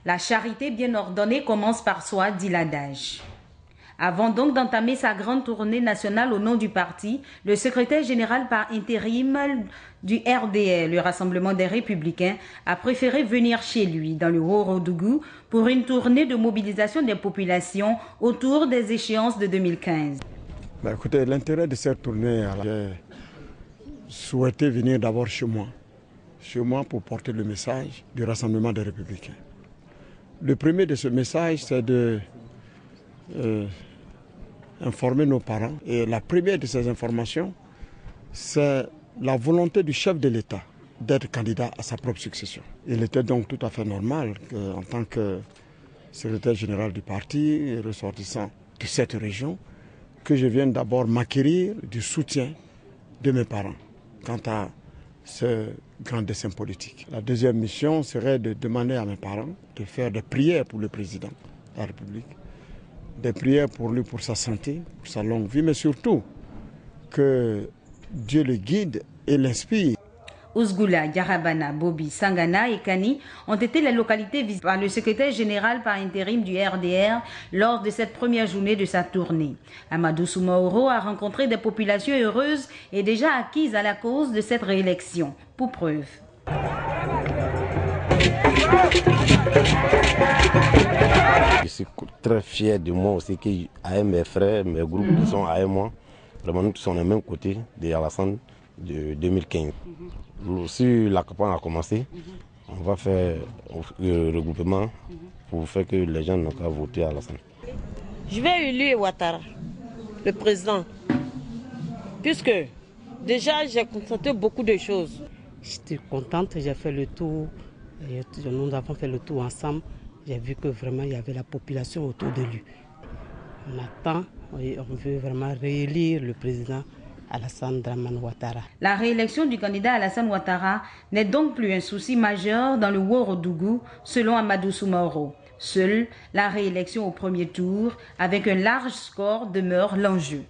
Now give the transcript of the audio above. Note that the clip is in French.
La charité bien ordonnée commence par soi, dit l'adage. Avant donc d'entamer sa grande tournée nationale au nom du parti, le secrétaire général par intérim du RDR, le Rassemblement des Républicains, a préféré venir chez lui, dans le Ourodougou, pour une tournée de mobilisation des populations autour des échéances de 2015. Écoutez, l'intérêt de cette tournée, j'ai souhaité venir d'abord chez moi pour porter le message du Rassemblement des Républicains. Le premier de ce message, c'est de informer nos parents. Et la première de ces informations, c'est la volonté du chef de l'État d'être candidat à sa propre succession. Il était donc tout à fait normal qu'en tant que secrétaire général du parti et ressortissant de cette région, que je vienne d'abord m'acquérir du soutien de mes parents quant à ce grand dessein politique. La deuxième mission serait de demander à mes parents de faire des prières pour le président de la République, des prières pour lui, pour sa santé, pour sa longue vie, mais surtout que Dieu le guide et l'inspire. Ousgoula, Yarabana, Bobi, Sangana et Kani ont été les localités visitées par le secrétaire général par intérim du RDR lors de cette première journée de sa tournée. Amadou Soumaoro a rencontré des populations heureuses et déjà acquises à la cause de cette réélection. Pour preuve. Je suis très fier de moi aussi qu'avec mes frères, mes groupes qui sont avec moi, vraiment nous sommes au même côté de Alassane de 2015. Si la campagne a commencé, on va faire le regroupement pour faire que les gens n'ont qu'à voter à Alassane. Je vais élire Ouattara, le président, puisque déjà j'ai constaté beaucoup de choses. J'étais contente, j'ai fait le tour, nous avons fait le tour ensemble. J'ai vu que vraiment il y avait la population autour de lui. On attend, on veut vraiment réélire le président Alassane Dramane Ouattara. La réélection du candidat Alassane Ouattara n'est donc plus un souci majeur dans le Ourodougou, selon Amadou Soumaoro. Seule la réélection au premier tour, avec un large score, demeure l'enjeu.